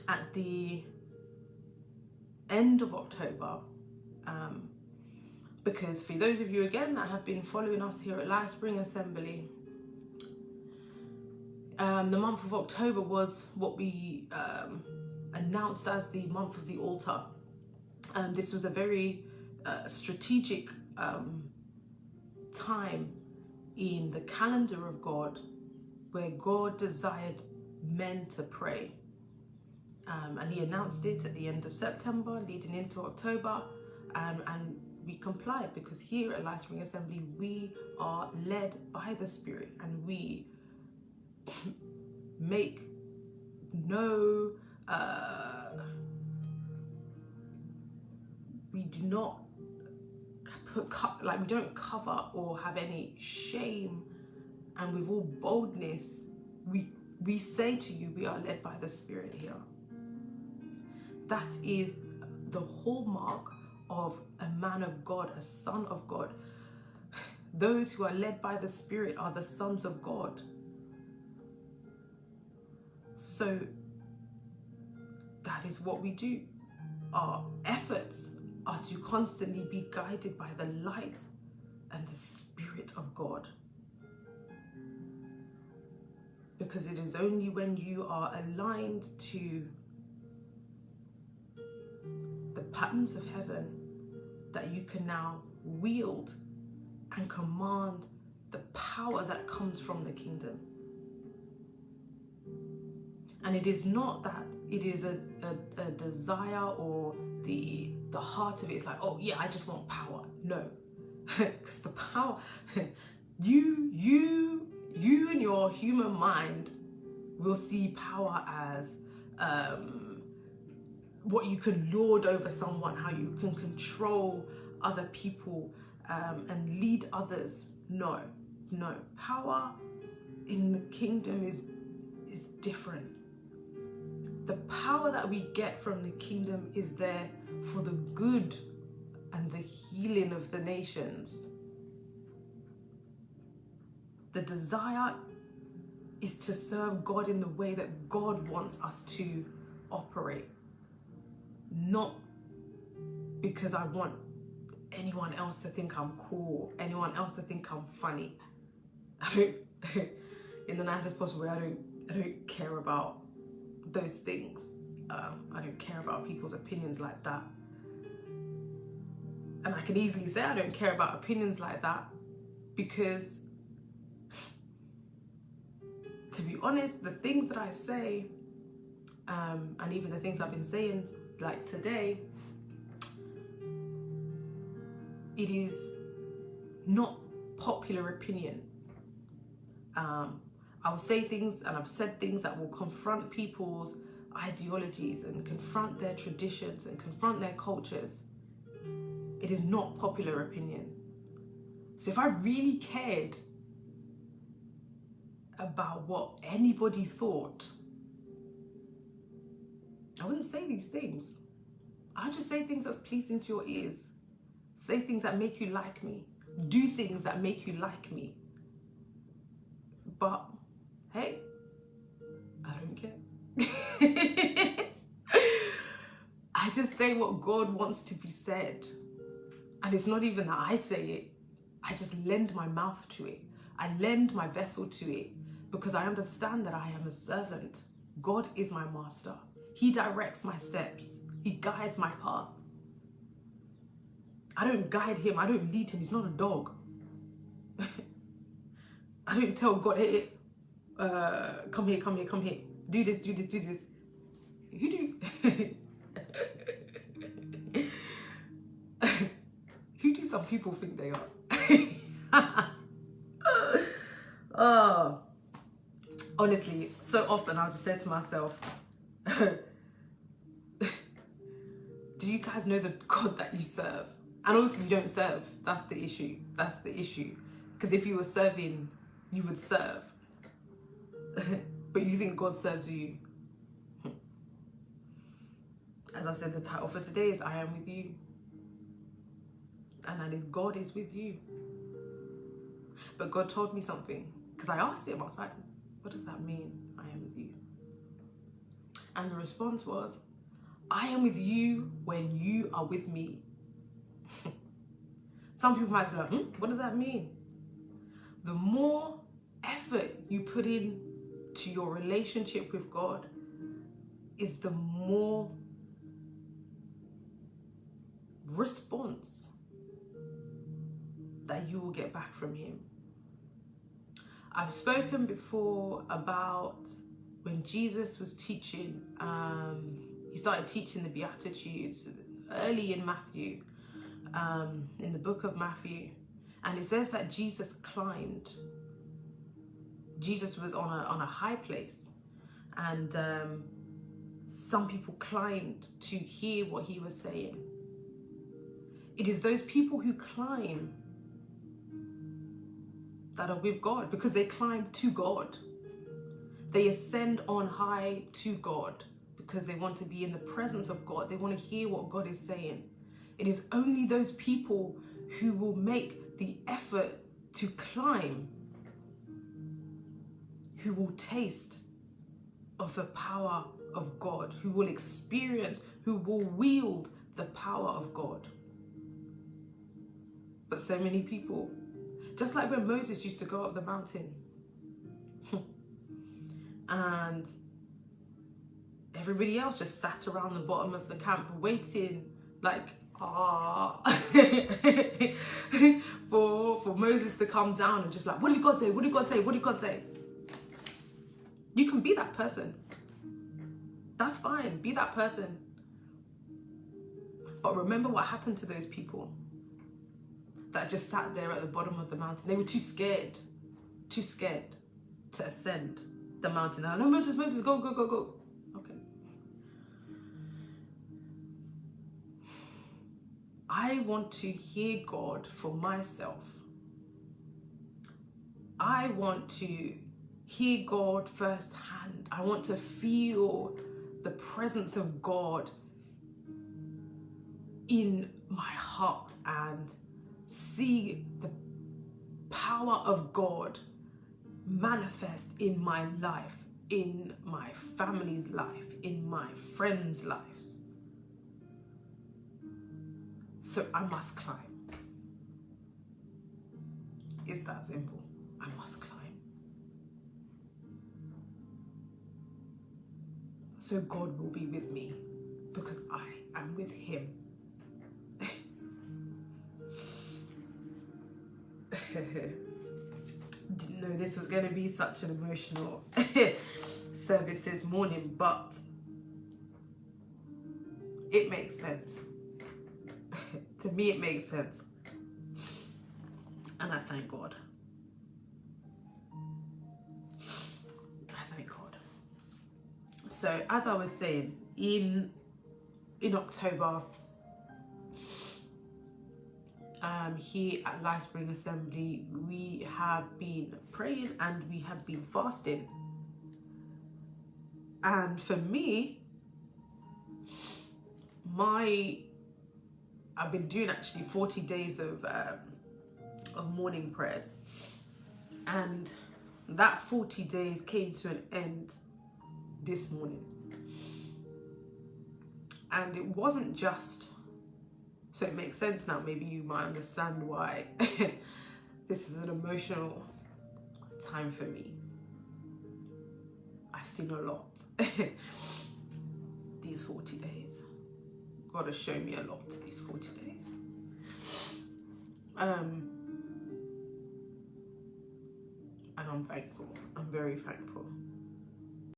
at the end of October, because for those of you again that have been following us here at Life Spring Assembly, the month of October was what we announced as the month of the altar. This was a very strategic time in the calendar of God, where God desired men to pray. And he announced it at the end of September, leading into October, and we complied, because here at Life Spring Assembly, we are led by the Spirit, and we make no, we do not we don't cover or have any shame, and with all boldness, we say to you, we are led by the Spirit here. That is the hallmark of a man of God, a son of God. Those who are led by the Spirit are the sons of God. So that is what we do. Our efforts are to constantly be guided by the light and the Spirit of God. Because it is only when you are aligned to the patterns of heaven that you can now wield and command the power that comes from the kingdom. And it is not that it is a desire, or the heart of it is like, oh yeah, I just want power. No, because the power, you in your human mind will see power as what you can lord over someone, how you can control other people and lead others. No, power in the kingdom is different. The power that we get from the kingdom is there for the good and the healing of the nations. The desire is to serve God in the way that God wants us to operate. Not because I want anyone else to think I'm cool, anyone else to think I'm funny. I don't, in the nicest possible way, I don't care about those things. I don't care about people's opinions like that. And I can easily say I don't care about opinions like that, because to be honest, the things that I say, and even the things I've been saying like today, it is not popular opinion. I will say things, and I've said things that will confront people's ideologies and confront their traditions and confront their cultures. It is not popular opinion. So if I really cared about what anybody thought, I wouldn't say these things. I'd just say things that's pleasing to your ears. Say things that make you like me. Do things that make you like me. But hey, I don't care. I just say what God wants to be said. And it's not even that I say it. I just lend my mouth to it. I lend my vessel to it, because I understand that I am a servant. God is my master. He directs my steps. He guides my path. I don't guide him. I don't lead him. He's not a dog. I don't tell God, hey, come here, come here, come here. Do this, do this, do this. Who do who do some people think they are? Oh, honestly, so often I'll just say to myself, do you guys know the God that you serve? And obviously you don't serve. That's the issue. That's the issue. Because if you were serving, you would serve. But you think God serves you. As I said, the title for today is I am with you. And that is God is with you. But God told me something. Because I asked him, I was like, what does that mean? I am with you. And the response was, I am with you when you are with me. Some people might be like, what does that mean? The more effort you put in to your relationship with God is the more response that you will get back from him. I've spoken before about when Jesus was teaching, he started teaching the Beatitudes early in Matthew, in the book of Matthew. And it says that Jesus climbed. Jesus was on a high place. And some people climbed to hear what he was saying. It is those people who climb that are with God, because they climb to God. They ascend on high to God because they want to be in the presence of God. They want to hear what God is saying. It is only those people who will make the effort to climb who will taste of the power of God, who will experience, who will wield the power of God. But so many people, just like when Moses used to go up the mountain and everybody else just sat around the bottom of the camp waiting, like, for Moses to come down and just like, what did God say? What did God say? What did God say? You can be that person. That's fine. Be that person. But remember what happened to those people that just sat there at the bottom of the mountain. They were too scared to ascend the mountain. And I know, Moses, go, go, go, go. Okay. I want to hear God for myself. I want to hear God firsthand. I want to feel the presence of God in my heart and see the power of God manifest in my life, in my family's life, in my friends' lives. So I must climb. It's that simple. I must climb. So God will be with me because I am with him. Didn't know this was going to be such an emotional service this morning, but it makes sense. To me, it makes sense. And I thank God. I thank God. So, as I was saying, in October, here at Lifespring Assembly, we have been praying and we have been fasting. And for me, I've been doing actually 40 days of morning prayers. And that 40 days came to an end this morning. And it wasn't just, so it makes sense now, maybe you might understand why this is an emotional time for me. I've seen a lot these 40 days. God has shown me a lot these 40 days. And I'm thankful. I'm very thankful.